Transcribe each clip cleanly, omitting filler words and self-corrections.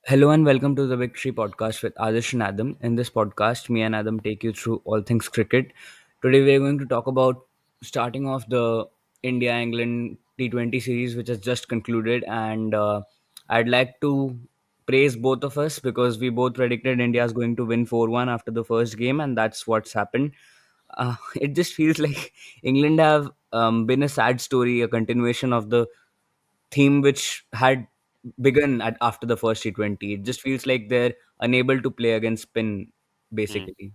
Hello and welcome to the Victory Podcast with Adarsh and Adam. In this podcast, me and Adam take you through all things cricket. Today, we are going to talk about starting off the India England T20 series, which has just concluded. And I'd like to praise both of us because we both predicted India is going to win 4-1 after the first game, and that's what's happened. It just feels like England have been a sad story, a continuation of the theme which had begun after the first T20. It just feels like they're unable to play against spin, Mm. basically.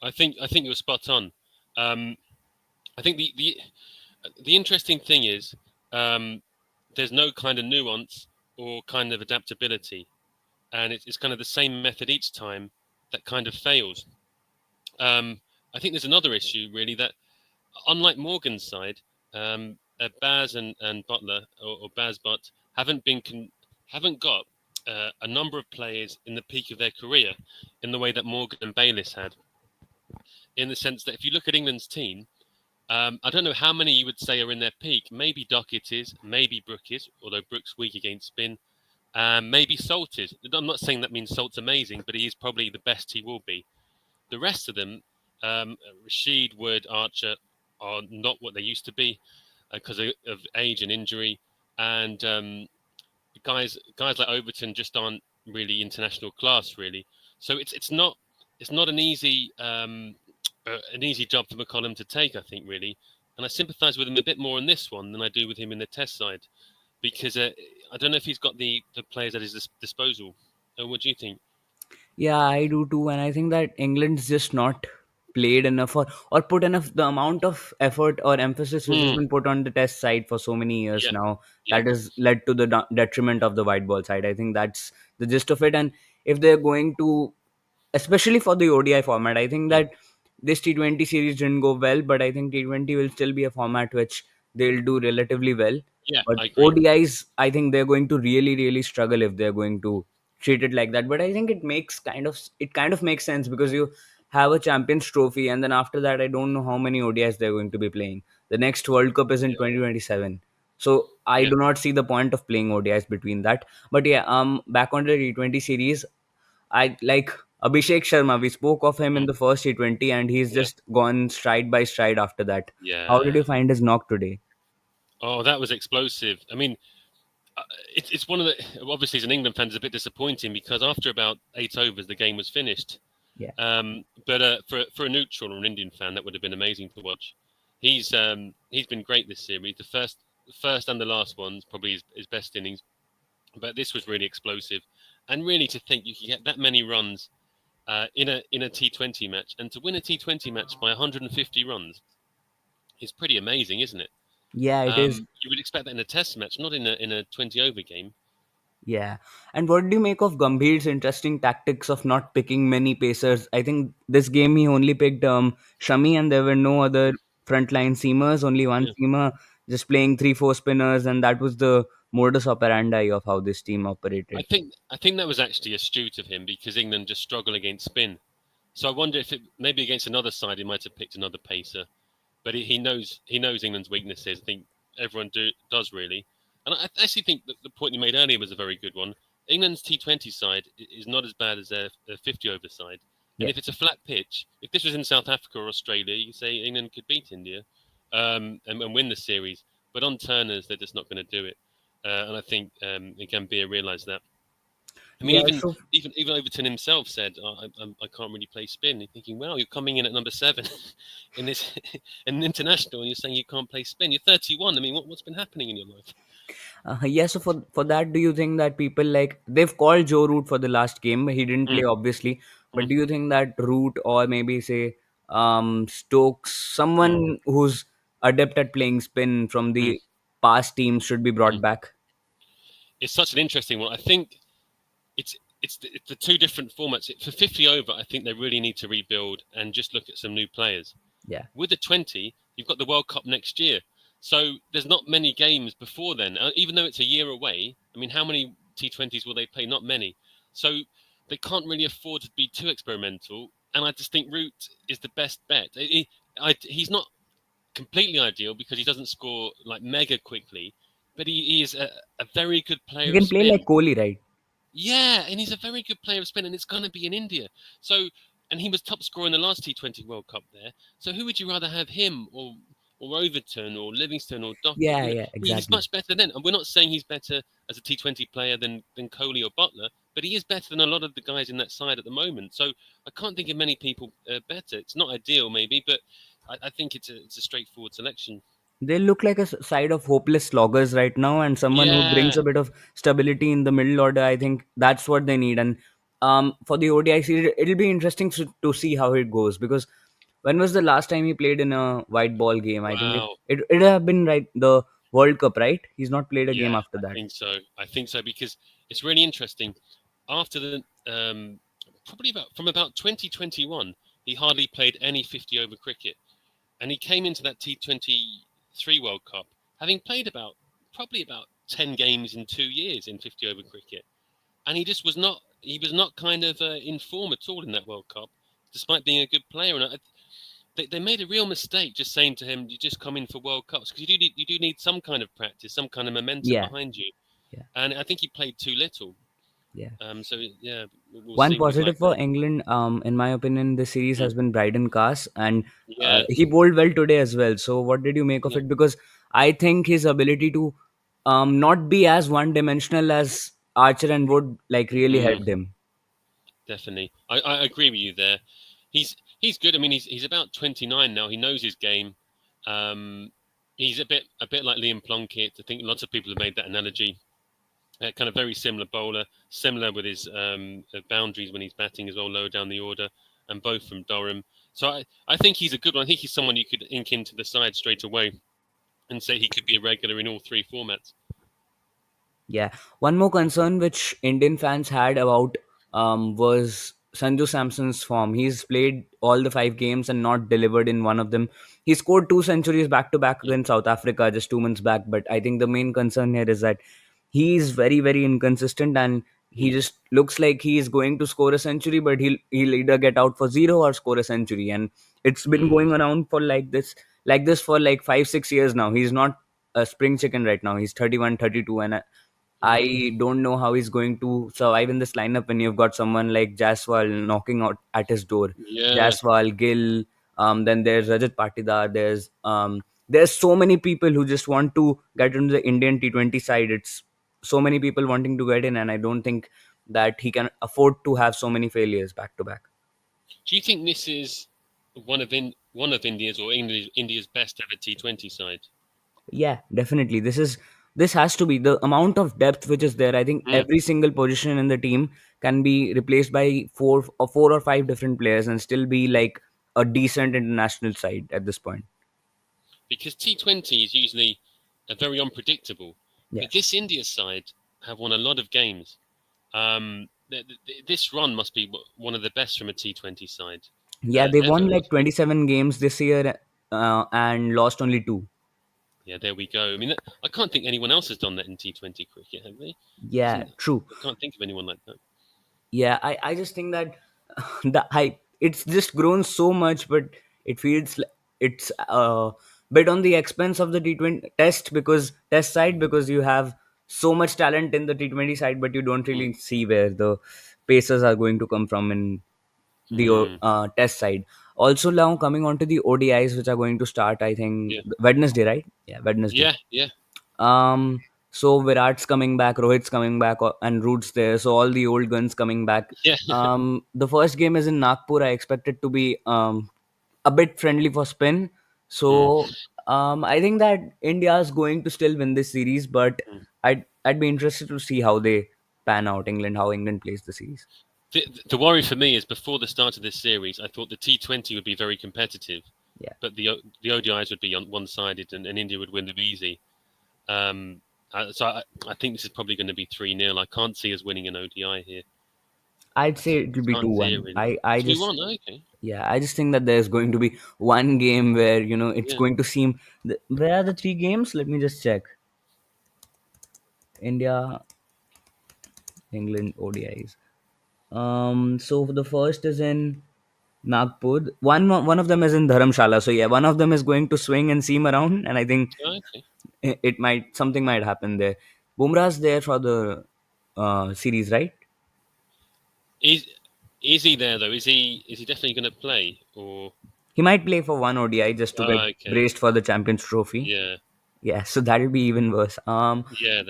I think you're spot on. Um, I think the interesting thing is there's no kind of nuance or kind of adaptability, and it's kind of the same method each time that kind of fails. Um, I think there's another issue really that unlike Morgan's side, Baz and Butler or Baz Butt haven't got a number of players in the peak of their career in the way that Morgan and Bayliss had. In the sense that if you look at England's team, I don't know how many you would say are in their peak. Maybe Duckett is, maybe Brook is, although Brook's weak against spin. Maybe Salt is. I'm not saying that means Salt's amazing, but he is probably the best he will be. The rest of them, Rashid, Wood, Archer, are not what they used to be because of age and injury. And guys like Overton just aren't really international class, really. So it's not an easy job for McCollum to take, I think, really. And I sympathise with him a bit more on this one than I do with him in the Test side because I don't know if he's got the players at his disposal. What do you think? Yeah, I do too, and I think that England's just not played enough or put enough the amount of effort or emphasis which has Mm, been put on the test side for so many years yeah, now yeah, that has led to the detriment of the white ball side. I think that's the gist of it. And if they're going to, especially for the ODI format, I think mm, that this T20 series didn't go well, but I think T20 will still be a format which they'll do relatively well. yeah. But I agree. ODIs, I think they're going to really, really struggle if they're going to treat it like that. But I think it kind of makes sense because you have a Champions Trophy, and then after that, I don't know how many ODIs they're going to be playing. The next World Cup is in Yeah, 2027. So I yeah, do not see the point of playing ODIs between that. But yeah, back on the T20 series, I like Abhishek Sharma. We spoke of him in mm, the first T20, and he's yeah, just gone stride by stride after that. How did yeah. you find his knock today? Oh, that was explosive. I mean, uh, it's one of the obviously as an England fan, it's a bit disappointing because after about 8 overs, the game was finished. Yeah, But for a neutral or an Indian fan, that would have been amazing to watch. He's been great this series. The first and the last ones probably his best innings, but this was really explosive, and really to think you can get that many runs in a T20 match, and to win a T20 match by 150 runs is pretty amazing, isn't it? yeah, it is. You would expect that in a Test match, not in a 20 over game. Yeah. And what do you make of Gambhir's interesting tactics of not picking many pacers? I think this game he only picked Shami, and there were no other frontline seamers, only one Yeah. seamer, just playing 3-4 spinners, and that was the modus operandi of how this team I operated. think I think that was actually astute of him because England just struggle against spin. So I wonder if maybe against another side he might have picked another pacer, but he knows England's weaknesses. I think everyone does really, and I actually think that the point you made earlier was a very good one. England's T20 side is not as bad as their 50 over side, and Yeah. if it's a flat pitch, if this was in South Africa or Australia, you say England could beat India, and win the series. But on turners, they're just not going to do it, and I think Gambia realised that. I mean, Yeah. even So even even Overton himself said, I can't really play spin." You're thinking, "Well, you're coming in at number 7 in this in an international, and you're saying you can't play spin. You're 31. I mean, what's been happening in your life?" yeah, so for that, do you think that people like they've called Joe Root for the last game? He didn't Mm, play, obviously, but mm, do you think that Root or maybe say Stokes, mm, someone who's adept at playing spin from mm, the past teams, should be mm. brought back? It's such an interesting one. I think it's the two different formats. For 50 over, I think they really need to rebuild and just look at some new players. Yeah, With the 20, you've got the World Cup next year. So there's not many games before then. Even though it's a year away, I mean, how many T20s will they play? Not many. So they can't really afford to be too experimental. And I just think Root is the best bet. He's not completely ideal because he doesn't score like mega quickly, but he is a very good he player of can play spin. like Kohli, right? Yeah, and he's a very good player of spin, and it's going to be in India. So, and he was top scorer in the last T20 World Cup there. So, who would you rather have, him or Overton or Livingston or Dockett? Yeah, You know, yeah, he's exactly. much better than. And we're not saying he's better as a T20 player than Kohli or Butler, but he is better than a lot of the guys in that side at the moment. So, I can't think of many people better. It's not ideal, maybe, but I think it's a straightforward selection. They look like a side of hopeless sloggers right now, and someone who brings Yeah. a bit of stability in the middle order. I think that's what they need. And for the ODI series, it'll be interesting to see how it goes, because when was the last time he played in a white ball game? I think Wow. it have been right the World Cup, right? He's not played a Yeah, game after I that. think so. I think so because it's really interesting. After the probably about 2021, he hardly played any 50 over cricket, and he came into that T23 World Cup having played probably about 10 games in 2 years in 50 over cricket, and he just was not. He was not kind of in form at all in that World Cup, despite being a good player. And they made a real mistake just saying to him, "You just come in for World Cups because you do need some kind of practice, some kind of momentum Yeah, behind you." yeah, And I think he played too little. yeah. So yeah, we'll One see what he's like positive for now. England, in my opinion, this series Mm. has been Bryden Cass, and Yeah, he bowled well today as well. So, what did you make of yeah, it? Because I think his ability to not be as one-dimensional as Archer and Wood like really mm, helped him. definitely. I agree with you there. He's good. I mean, he's about 29 now. He knows his game. Um, he's a bit like Liam Plunkett. I think lots of people have made that analogy. Kind of very similar bowler, similar with his boundaries when he's batting as well, lower down the order, and both from Durham. So I think he's a good one. I think he's someone you could ink into the side straight away and say he could be a regular in all three formats. Yeah. One more concern which Indian fans had about was Sanju Samson's form. He's played all the 5 games and not delivered in one of them. He scored 2 centuries back to back Mm, against South Africa just 2 months back. But I think the main concern here is that he's very, very inconsistent, and he mm, just looks like he is going to score a century, but he'll either get out for zero or score a century. And it's been mm, going around for like this for like 5, 6 years now. He's not a spring chicken right now. He's 31, 32, and mm. I don't know how he's going to survive in this lineup when you've got someone like Jaswal knocking out at his door. Yeah. Jaswal, Gill, then there's Rajat Patidar, there's so many people who just want to get into the Indian T20 side. It's so many people wanting to get in, and I don't think that he can afford to have so many failures back to back. Do you think this is one of India's or India's best ever T20 side? Yeah, definitely. This has to be the amount of depth which is there. I think Mm. every single position in the team can be replaced by four or five different players and still be like a decent international side at this point. Because T20 is usually very unpredictable, Yeah, but this India side have won a lot of games. This run must be one of the best from a T20 side yeah. They ever, won like must be. 27 games this year, and lost only two. Yeah, there we go. I mean, I can't think anyone else has done that in T20 cricket, have they? Yeah, Isn't true. I can't think of anyone like that. Yeah, I just think that the hype, it's just grown so much, but it feels like it's a bit on the expense of the T20 test side, because you have so much talent in the T20 side, but you don't Mm, really see where the paces are going to come from in the mm, test side. Also, now coming on to the ODIs, which are going to start, I think yeah, Wednesday, right? Yeah, Wednesday. yeah, yeah, So Virat's coming back, Rohit's coming back, and Root's there. So all the old guns coming back. yeah. The first game is in Nagpur. I expect it to be a bit friendly for spin. Mm, So I think that India is going to still win this series, but mm. I'd be interested to see how they pan out. How England plays the series. The worry for me is before the start of this series, I thought the T20 would be very competitive, Yeah. but the ODIs would be one sided and India would win them easy. So I think this is probably going to be 3-0. I can't see us winning an ODI here. I'd I say just it'll be two can't see it one. really. I Two just one, okay. Yeah, I just think that there's going to be one game where it's Yeah, going to seem. Where are the 3 games? Let me just check. India, England, ODIs. So the first is in Nagpur. One of them is in Dharamshala. So yeah, one of them is going to swing and seam around, and I think okay. it might something might happen there. Bumrah's there for the series, right? Is is he there though? Is he definitely going to play or? He might play for one ODI just to get Oh, okay. braced for the Champions Trophy. Yeah. Yeah, so that'll be even worse. Yeah.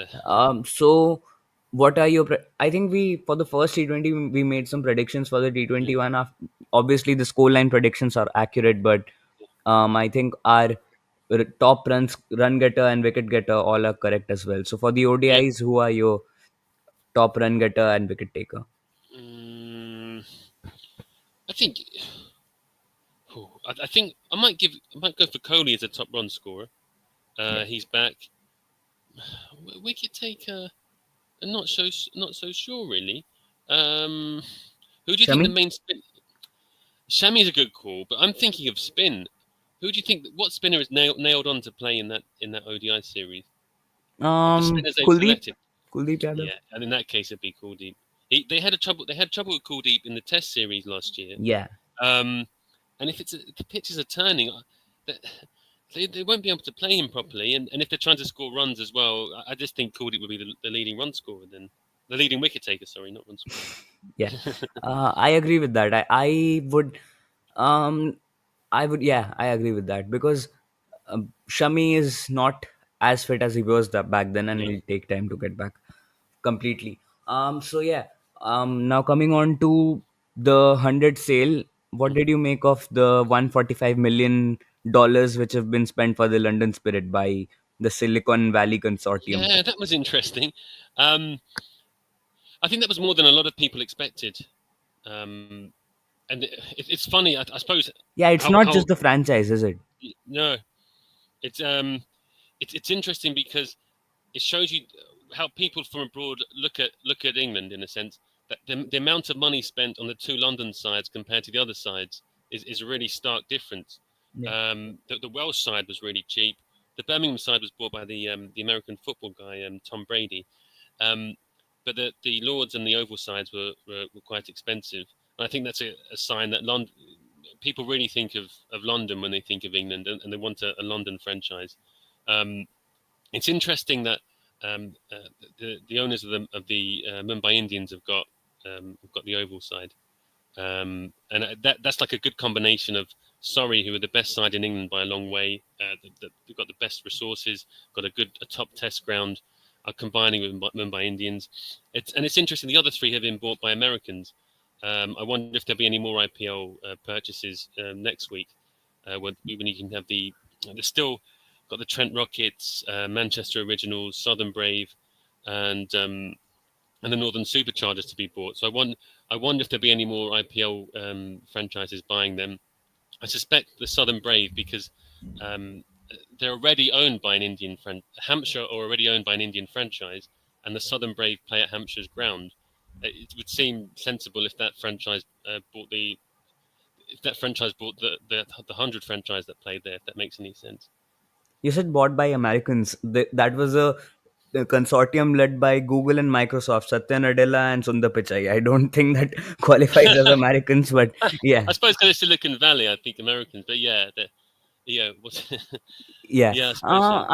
So what are your? I think we for the first T20 we made some predictions for the Yeah. T21. Obviously, the scoreline predictions are accurate, but I think our top run getter and wicket getter all are correct as well. So for the Yeah. ODIs, who are your top run getter and wicket taker? Mm, I think. I think I might go for Kohli as a top run scorer. Yeah, He's back. Wicket taker. I'm not so sure really. Um, who do you think the Shami. main spin? Shami's a good call, but I'm thinking of spin. Who do you think? What spinner is nailed on to play in that ODI series? Of the spinners they've Kuldeep. selected, Kuldeep Yadav. yeah, and in that case it'd be Kuldeep. They had a trouble. They had trouble with Kuldeep in the Test series last year. Yeah. Um, and if the pitches are turning, they, they won't be able to play him properly. And if they're trying to score runs as well, I just think Kuldeep would be the leading run scorer then, the leading wicket taker. Sorry, not run scorer. Yeah, I agree with that. Um, yeah, I agree with that because Shami is not as fit as he was back then, and No. it'll take time to get back completely. So yeah, now coming on to the 100 sale, what Mhm. did you make of the $145 million which have been spent for the London Spirit by the Silicon Valley Consortium? Yeah, that was interesting. Um, I think that was more than a lot of people expected. Um, and it's funny, I suppose. Yeah, it's not How just the franchise, is it? no, it's it's interesting because it shows you how people from abroad look at England in a sense that the amount of money spent on the two London sides compared to the other sides is a really stark difference. Yeah. The Welsh side was really cheap. The Birmingham side was bought by the American football guy Tom Brady, um, but the Lords and the Oval sides were quite expensive. And I think that's a sign that London people really think of London when they think of England, and they want a London franchise. Um, it's interesting that the owners of the Mumbai Indians have got the Oval side, and that's like a good combination of Surrey, who are the best side in England by a long way. They've got the best resources, got a top test ground, are combining with Mumbai Indians. It's interesting. The other three have been bought by Americans. I wonder if there'll be any more IPL purchases next week, when you can have there's still got the Trent Rockets, Manchester Originals, Southern Brave, and and the Northern Superchargers to be bought. So I wonder if there'll be any more IPL franchises buying them. I suspect the Southern Brave because um, they're already owned by an Hampshire are already owned by an Indian franchise, and the Southern Brave play at Hampshire's ground. It would seem sensible if that franchise bought the 100 franchise that played there. If that makes any sense. You said bought by Americans. That was a consortium led by Google and Microsoft, Satya Nadella and Sundar Pichai. I don't think that qualifies as Americans, but yeah, I suppose because it's Silicon Valley, I think Americans, but yeah, yeah. yeah, I suppose so.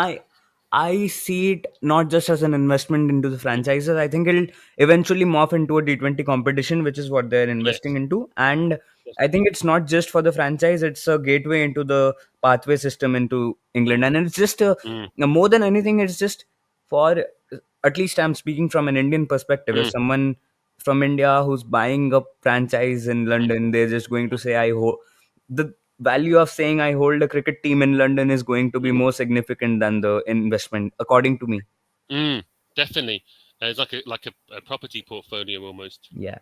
I see it not just as an investment into the franchises. I think it'll eventually morph into a T20 competition, which is what they're investing Yes, into. And I think definitely. it's not just for the franchise; it's a gateway into the pathway system into England. And it's just Mm, more than anything, it's just for at least I'm speaking from an Indian perspective. If mm, someone from India who's buying a franchise in London, they're just going to say, the value of saying I hold a cricket team in London is going to be mm, more significant than the investment, according to me. definitely. It's like a property portfolio almost. Yeah.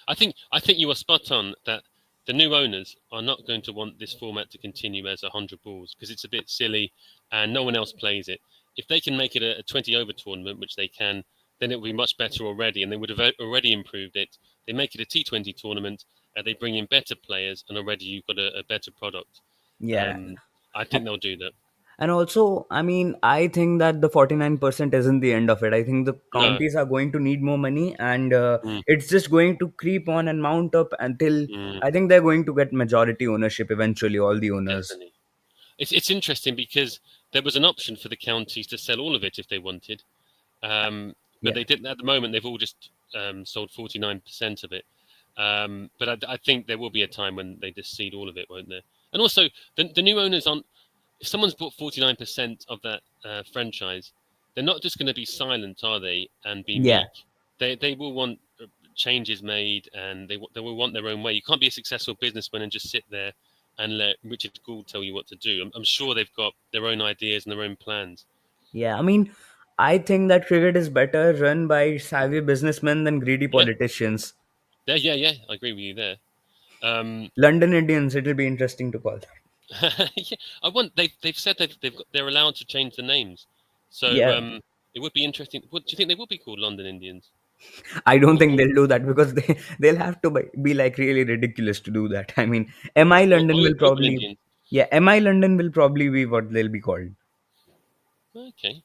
I think you are spot on that the new owners are not going to want this format to continue as 100 balls because it's a bit silly and no one else plays it. If they can make it a 20 over tournament, which they can, then it will be much better already, and they would have already improved it. They make it a T20 tournament, they bring in better players, and already you've got a better product. Yeah. Um, I think they'll do that. And also, I mean, I think that the 49% isn't the end of it. I think the No, counties are going to need more money, and mm, it's just going to creep on and mount up until mm, I think they're going to get majority ownership eventually, all the owners. definitely. It's interesting because there was an option for the counties to sell all of it if they wanted, but Yeah. they didn't. At the moment, they've all just sold 49% of it. But I think there will be a time when they just cede all of it, won't there? And also, the new owners aren't. If someone's bought 49% of that franchise, they're not just going to be silent, are they? And be Yeah. meek. They will want changes made, and they will want their own way. You can't be a successful businessman and just sit there and let Richard Gould tell you what to do. I'm sure they've got their own ideas and their own plans. Yeah, I mean, I think that cricket is better run by savvy businessmen than greedy Yeah, politicians. yeah. I agree with you there. Um, London Indians, it'll be interesting to call that. yeah, I want. They've said they're allowed to change the names, so Yeah, it would be interesting. What do you think they will be called? London Indians? I don't Or, think or, they'll do that because they'll have to be like really ridiculous to do that. I mean, MI London or will Open probably, Indians? yeah, MI London will probably be what they'll be called. Okay.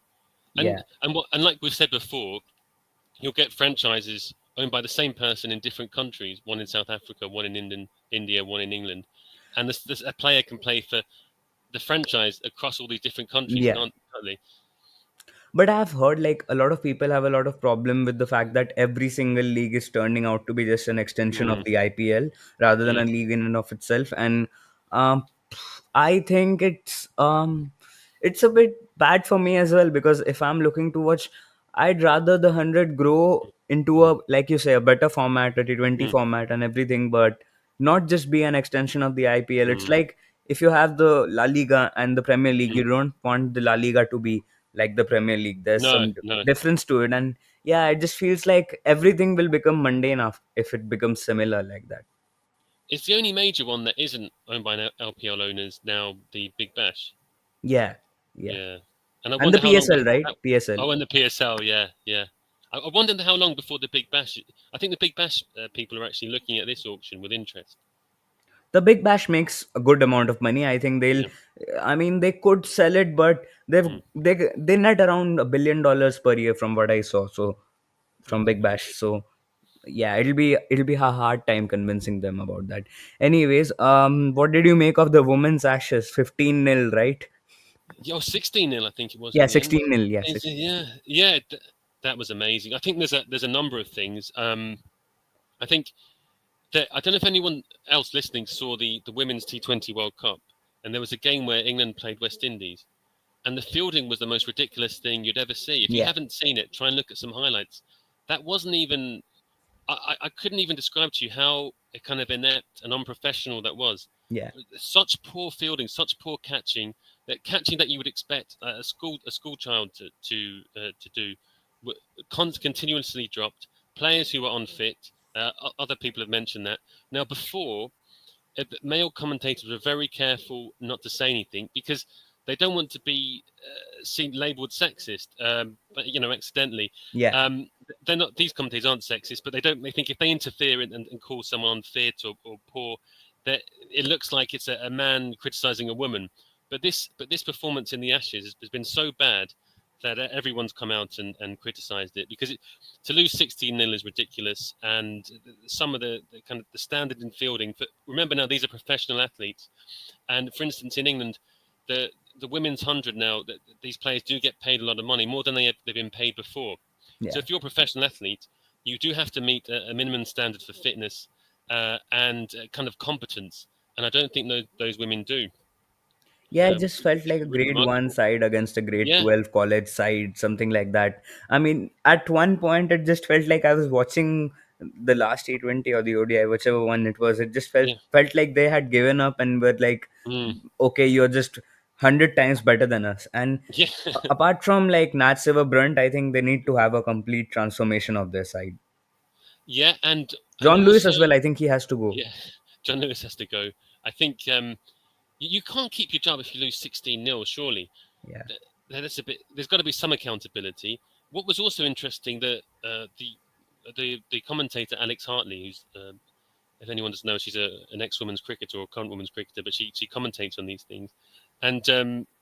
Yeah, And like we've said before, you'll get franchises owned by the same person in different countries. One in South Africa, one in India, one in England, and a player can play for the franchise across all these different countries, yeah. can't they? But I've heard like a lot of people have a lot of problem with the fact that every single league is turning out to be just an extension of Mm, the IPL rather than mm, a league in and of itself. And um, I think it's a bit bad for me as well because if I'm looking to watch, I'd rather the 100 grow into mm, a, like you say, a better format, a T20 mm, format and everything, but not just be an extension of the IPL. It's mm, like if you have the La Liga and the Premier League, mm. you don't want the La Liga to be like the Premier League. There's No, some no. difference to it, and yeah, it just feels like everything will become mundane if it becomes similar like that. It's the only major one that isn't owned by LPL owners now. The Big Bash. Yeah, yeah, Yeah, and I and the wonder how long PSL, before right? that. PSL. Oh, and the PSL, yeah, yeah. I wonder how long before the Big Bash. I think the Big Bash people are actually looking at this auction with interest. The Big Bash makes a good amount of money. I think they'll. Yeah. I mean, they could sell it, but Mm. they net around $1 billion per year from what I saw. So from Big Okay. Bash. So yeah, it'll be a hard time convincing them about that. Anyways, what did you make of the women's Ashes? 15-0, right? Yeah, 16-0, I think it was Yeah, in the end. 16-0. Yeah, Yeah, yeah. That was amazing. I think there's a number of things. I think that I don't know if anyone else listening saw the women's T20 World Cup, and there was a game where England played West Indies, and the fielding was the most ridiculous thing you'd ever see. If you yeah, haven't seen it, try and look at some highlights. That wasn't even. I couldn't even describe to you how kind of inept and unprofessional that was. yeah, Such poor fielding, such poor catching. That catching that you would expect a school child to do, continuously dropped. Players who were unfit. Other people have mentioned that. Now before, male commentators were very careful not to say anything because they don't want to be seen labelled sexist, but accidentally. yeah, Um, they're not. These commentators aren't sexist, but they don't. They think if they interfere and call someone unfit or poor, that it looks like it's a man criticizing a woman. But this performance in the Ashes has been so bad that everyone's come out and criticised it because to lose 16-0 is ridiculous, and some of the kind of the standard in fielding. Remember now, these are professional athletes, and for instance, in England, the the women's 100 now, these players do get paid a lot of money, more than they've been paid before. So yeah. if you're a professional athlete, you do have to meet a minimum standard for fitness and kind of competence, and I don't think those women do, Yeah, it just which felt is like a really grade one remarkable. side against a grade Yeah, 12 college side, something like that. I mean, at one point, it just felt like I was watching the last T20 or the ODI, whichever one it was. It just yeah, felt like they had given up and were like, mm, okay, you're just 100 times better than us. And yeah, apart from like Nat Silver Brunt, I think they need to have a complete transformation of their side. yeah, and John Lewis also as well, I think he has to go. yeah, John Lewis has to go. I think you can't keep your job if you lose 16-0, surely. Yeah, That's a bit. There's got to be some accountability. What was also interesting that the commentator Alex Hartley, who's if anyone doesn't know, she's an ex women's cricketer or current women's cricketer, but she commentates on these things, and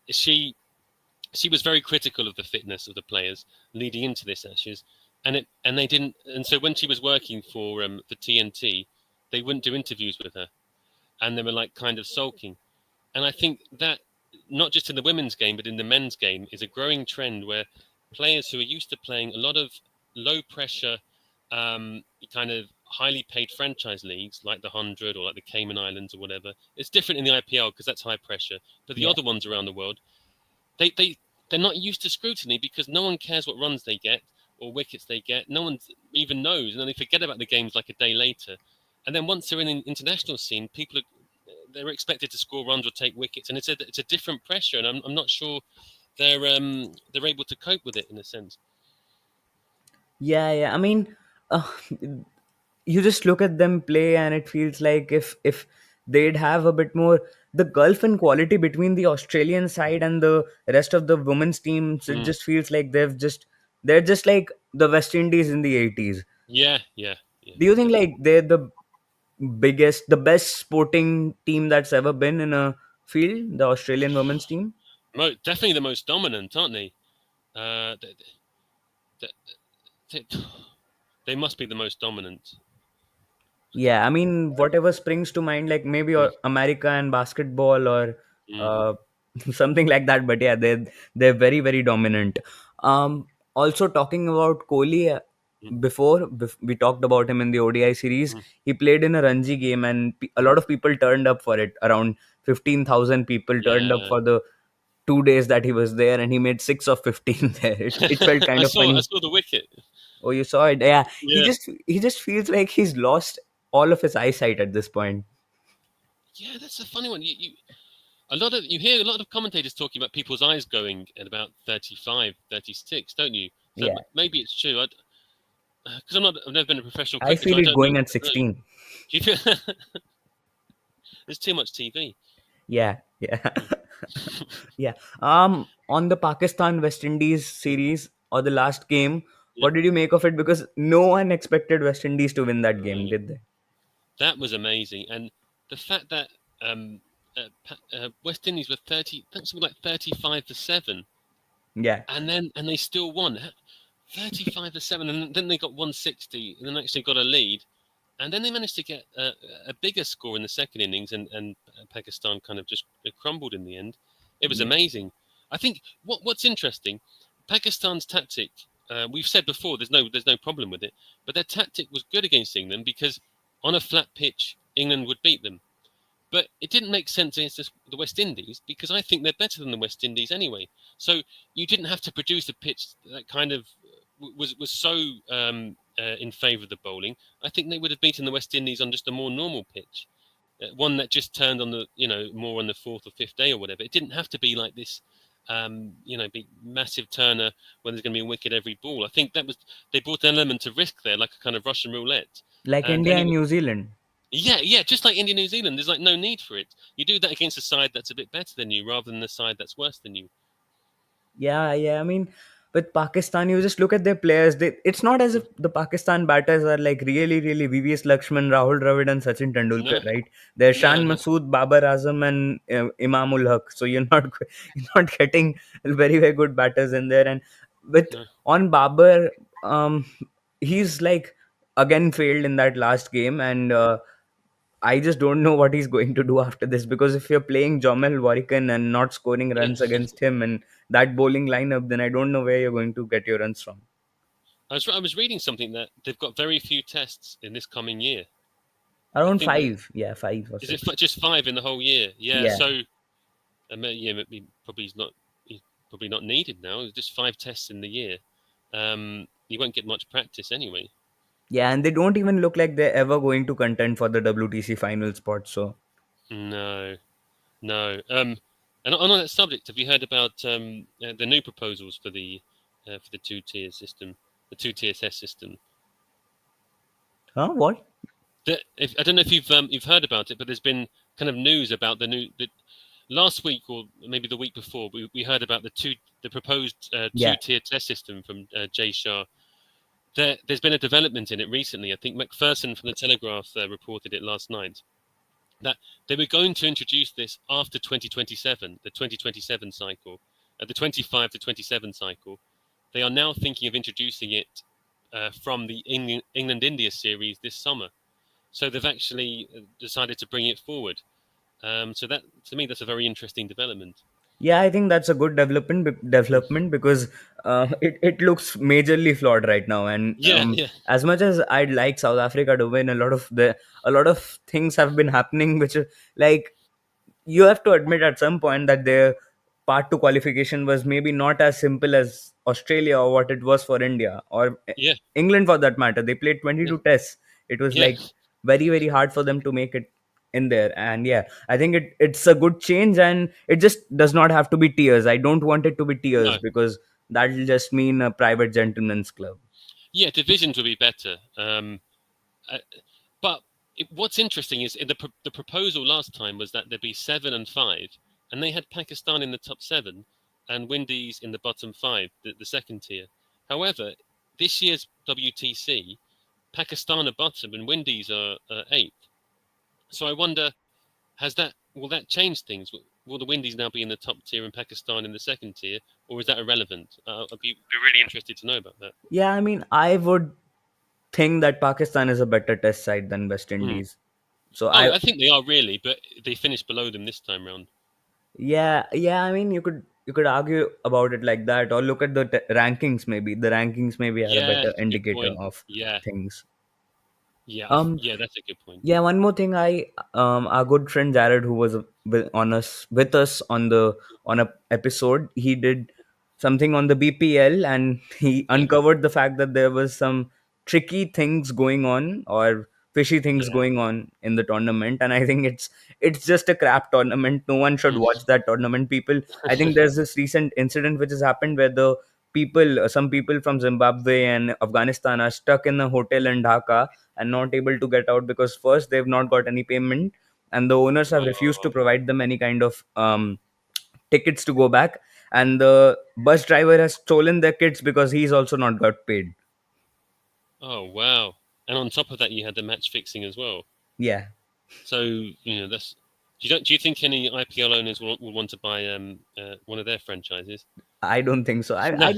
she was very critical of the fitness of the players leading into this Ashes, and they didn't. And so when she was working for TNT, they wouldn't do interviews with her, and they were like kind of sulking. And I think that not just in the women's game, but in the men's game, is a growing trend where players who are used to playing a lot of low pressure, kind of highly paid franchise leagues like the 100 or like the Cayman Islands or whatever. It's different in the IPL because that's high pressure. But the Yeah. other ones around the world, they they're not used to scrutiny because no one cares what runs they get or wickets they get. No one even knows, and then they forget about the games like a day later. And then once they're in an international scene, people are they're expected to score runs or take wickets, and it's a different pressure, and I'm not sure they're able to cope with it in a sense. Yeah, yeah. I mean, uh, you just look at them play, and it feels like if they'd have a bit more the gulf in quality between the Australian side and the rest of the women's teams, it Mm. just feels like they're just like the West Indies in the 80s. Yeah, yeah, yeah, Do you think like definitely. they're the best sporting team that's ever been in a field, the Australian women's team? Definitely the most dominant, aren't they? Uh, they, they, they, they must be the most dominant. Yeah, I mean, whatever springs to mind, like maybe Mm, America and basketball or mm, uh, something like that. But yeah, they're very very dominant. Also talking about Kohli, mm, we talked about him in the ODI series. mm. He played in a Ranji game, and a lot of people turned up for it. Around 15,000 people turned up Yeah, for the 2 days that he was there, and he made 6 of 15 there. It felt kind of I funny. saw the wicket. Oh, you saw it? Yeah, Yeah, he just feels like he's lost all of his eyesight at this point. yeah, that's a funny one. You hear a lot of commentators talking about people's eyes going at about 35, 36, don't you? So Yeah, maybe it's true. Because I've never been a professional I cricketer. feel I it don't know. going at No. 16. Do you feel there's too much TV? Yeah, yeah, Mm. yeah. On the Pakistan West Indies series or the last game, Yeah, what did you make of it? Because no one expected West Indies to win that game, no, did they? that was amazing, and the fact that West Indies were 30, I think something like 35 for 7, Yeah, and they still won 35 for 7, and then they got 160, and then actually got a lead, and then they managed to get a bigger score in the second innings, and Pakistan kind of just crumbled in the end. It was yeah. amazing. I think what's interesting, Pakistan's tactic. We've said before, there's no problem with it, but their tactic was good against England because on a flat pitch, England would beat them. But it didn't make sense against the West Indies because I think they're better than the West Indies anyway. So you didn't have to produce a pitch that kind of was so in favour of the bowling. I think they would have beaten the West Indies on just a more normal pitch, one that just turned on the more on the fourth or fifth day or whatever. It didn't have to be like this. Big massive turner when there's going to be a wicket every ball. I think they brought an element of risk there, like a kind of Russian roulette, Like and India and and it, New Zealand. yeah, just like India, New Zealand, there's like no need for it. You do that against a side that's a bit better than you, rather than the side that's worse than you. Yeah, yeah. I mean, with Pakistan, you just look at their players. It's not as if the Pakistan batters are like really, really VVS Lakshman, Rahul Dravid, and Sachin No, Tendulkar, right? They're no, Shan no, Masood, Babar Azam, and Imamul Haq. So you're not you're not getting very, very good batters in there. And with no. on Babar, um, he's like again failed in that last game, and I just don't know what he's going to do after this because if you're playing Jomel Warrican and not scoring Yeah. runs against him and that bowling lineup, then I don't know where you're going to get your runs from. I was reading something that they've got very few tests in this coming year. I Around think that five, yeah, 5 or 6. just 5 in the whole year. Yeah, Yeah, so yeah, maybe he's probably not needed now. It's just 5 tests in the year. You won't get much practice anyway. yeah, and they don't even look like they're ever going to contend for the WTC final spot. So, No, no. And on that subject, have you heard about the new proposals for the two-tier system, the two TSS system? huh? What? I don't know if you've heard about it, but there's been kind of news about the last week or maybe the week before. We heard about the proposed Yeah, two-tier test system from Jay Shah. There's been a development in it recently. I think McPherson from the Telegraph reported it last night that they were going to introduce this after 2027, the 2027 cycle, the 25 to 27 cycle. They are now thinking of introducing it from the England India series this summer. So they've actually decided to bring it forward. So that to me, that's a very interesting development. Yeah, I think that's a good development because it looks majorly flawed right now. And Yeah, yeah, as much as I'd like South Africa to win, a lot of things have been happening, which are like, you have to admit at some point that their part two qualification was maybe not as simple as Australia or what it was for India or yeah, England for that matter. They played yeah, 22 tests. It was yeah. like very, very hard for them to make it in there. And yeah, I think it's a good change, and it just does not have to be tears. I don't want it to be tears No, because that'll just mean a private gentleman's club. yeah, divisions would be better. Uh, but what's interesting is the proposal last time was that there'd be 7 and 5, and they had Pakistan in the top 7 and Windies in the bottom 5, the second tier. However, this year's WTC, Pakistan are bottom and Windies are eighth. So I wonder, will that change things? Will the Windies now be in the top tier and Pakistan in the second tier, or is that irrelevant? I'd be really interested to know about that. Yeah, I mean, I would think that Pakistan is a better test side than West Mm. Indies. So Oh, I I think they are really, but they finished below them this time round. Yeah, yeah. I mean, you could argue about it like that, or look at the rankings. Maybe the rankings maybe are a Yeah, better good indicator point. of Yeah, things. yeah, Um, yeah. That's a good point. yeah, one more thing. Our good friend Jared, who was with us on the on a episode, he did something on the BPL, and he Yeah, uncovered the fact that there was some tricky things going on or fishy things yeah. going on in the tournament. And I think it's just a crap tournament. No one should Mm. watch that tournament. People, I think there's this recent incident which has happened where some people from Zimbabwe and Afghanistan are stuck in a hotel in Dhaka and not able to get out because first they've not got any payment, and the owners have refused to Oh, provide them any kind of tickets to go back, and the bus driver has stolen their kids because he's also not got paid. oh, wow. And on top of that, you had the match fixing as well. Yeah, So that's. Do you think any IPL owners will want to buy one of their franchises? I don't think so. No.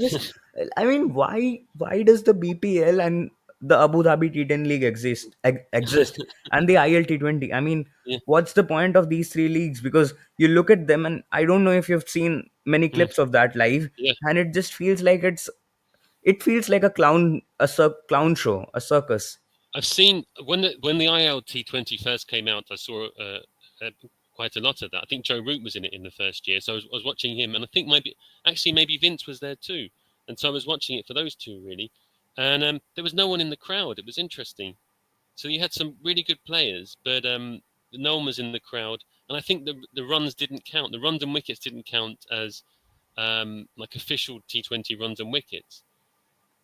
I mean, why does the BPL and the Abu Dhabi T10 League exist and the IL T20? I mean, Yeah. what's the point of these three leagues? Because you look at them, and I don't know if you've seen many Mm. clips of that live, Yeah. and it just feels like it feels like clown show, a circus. I've seen when the ILT20 first came out, I saw uh, quite a lot of that. I think Joe Root was in it in the first year, so I was watching him, and I think maybe Vince was there too, and so I was watching it for those two really, and there was no one in the crowd. It was interesting. So you had some really good players, but no one was in the crowd, and I think the runs didn't count. The runs and wickets didn't count as like official T20 runs and wickets.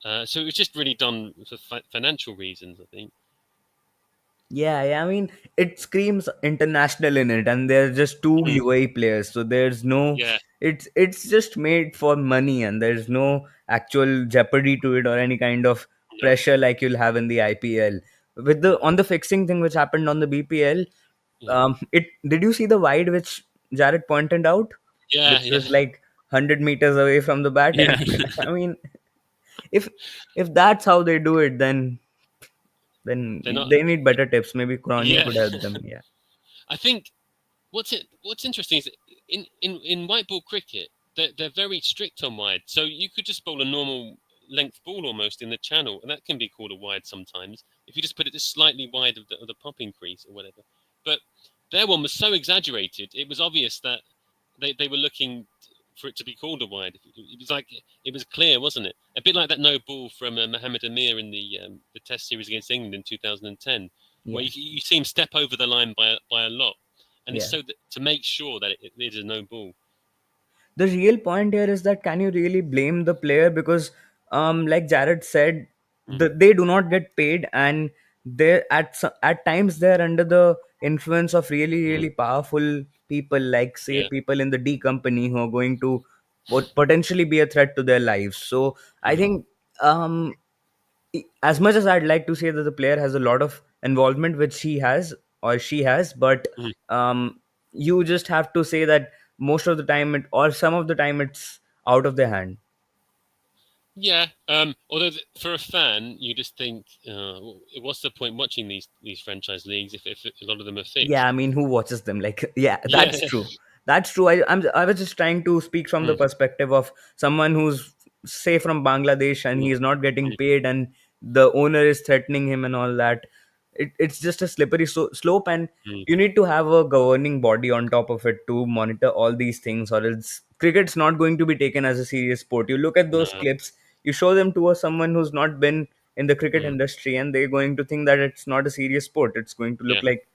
So it was just really done for financial reasons, I think. Yeah, yeah, I mean, it screams international in it, and there's just two Mm. UAE players, so there's no. Yeah, It's just made for money, and there's no actual jeopardy to it or any kind of no, pressure like you'll have in the IPL. With the no, on the fixing thing which happened on the BPL, yeah, it did you see the wide which Jared pointed out, yeah, which yeah, was like 100 meters away from the bat, yeah. and I mean, if if that's how they do it, then They're not. they need better tips. Maybe Kronia Yeah, could help them. Yeah. I think what's interesting is that in white ball cricket, they're very strict on wide. So you could just bowl a normal length ball almost in the channel, and that can be called a wide sometimes if you just put it just slightly wide of the popping crease or whatever. But their one was so exaggerated; it was obvious that they were looking for it to be called a wide. It was like it was clear, wasn't it? A bit like that no ball from Mohammed Amir in the Test series against England in 2010, where Yeah. you see him step over the line by a lot, and it's Yeah. so that, to make sure that it is a no ball. The real point here is that can you really blame the player because like Jared said, Mm. they do not get paid, and at times they're under the influence of really really powerful people, like say Yeah. people in the D company who are going to potentially be a threat to their lives. So I Mm. think um as much as I'd like to say that the player has a lot of involvement, which he has or she has, but Mm. you just have to say that most of the time, or some of the time, it's out of their hand. Yeah. Although for a fan, you just think, what's the point watching these franchise leagues if a lot of them are Yeah, I fixed? mean, who watches them? Like, yeah, Yeah. that's true. That's true. I was just trying to speak from the Mm, perspective of someone who's, say, from Bangladesh, and mm, he is not getting mm, paid, and the owner is threatening him and all that. It's just a slippery slope, and mm. you need to have a governing body on top of it to monitor all these things, or else cricket's not going to be taken as a serious sport. You look at those No, clips, you show them to someone who's not been in the cricket mm, industry, and they're going to think that it's not a serious sport. It's going to look yeah, like,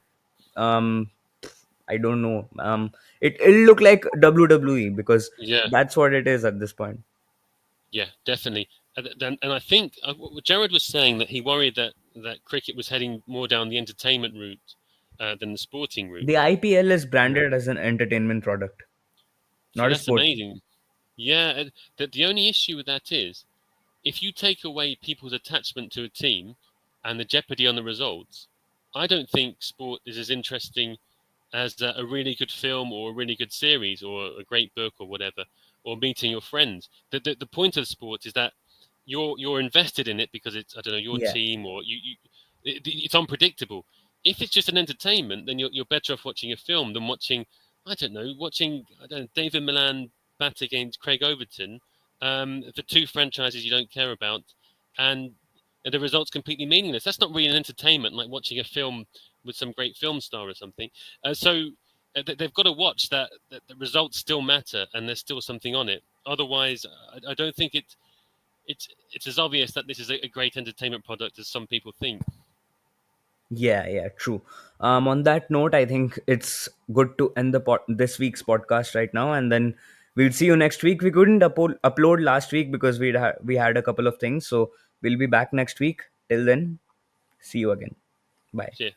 um I don't know. It'll look like WWE, because yeah, that's what it is at this point. yeah, definitely. And I think Jared was saying that he worried that cricket was heading more down the entertainment route than the sporting route. The IPL is Yeah. branded as an entertainment product, See, not a that's sport. amazing. Yeah, the only issue with that is if you take away people's attachment to a team and the jeopardy on the results, I don't think sport is as interesting as a really good film or a really good series or a great book or whatever, or meeting your friends. The point of sport is that you're invested in it because it's, I don't know, your Yeah, team, or it's unpredictable. If it's just an entertainment, then you're better off watching a film than watching, I don't know, I don't know, David Milan bat against Craig Overton for two franchises you don't care about, and the result's completely meaningless. That's not really an entertainment like watching a film with some great film star or something. They've got to watch that the results still matter and there's still something on it. Otherwise, I don't think it's as obvious that this is a great entertainment product as some people think. yeah, true. On that note, I think it's good to end the this week's podcast right now, and then we'll see you next week. We couldn't upload last week because we had a couple of things, so we'll be back next week. Till then, see you again. Bye. Cheers.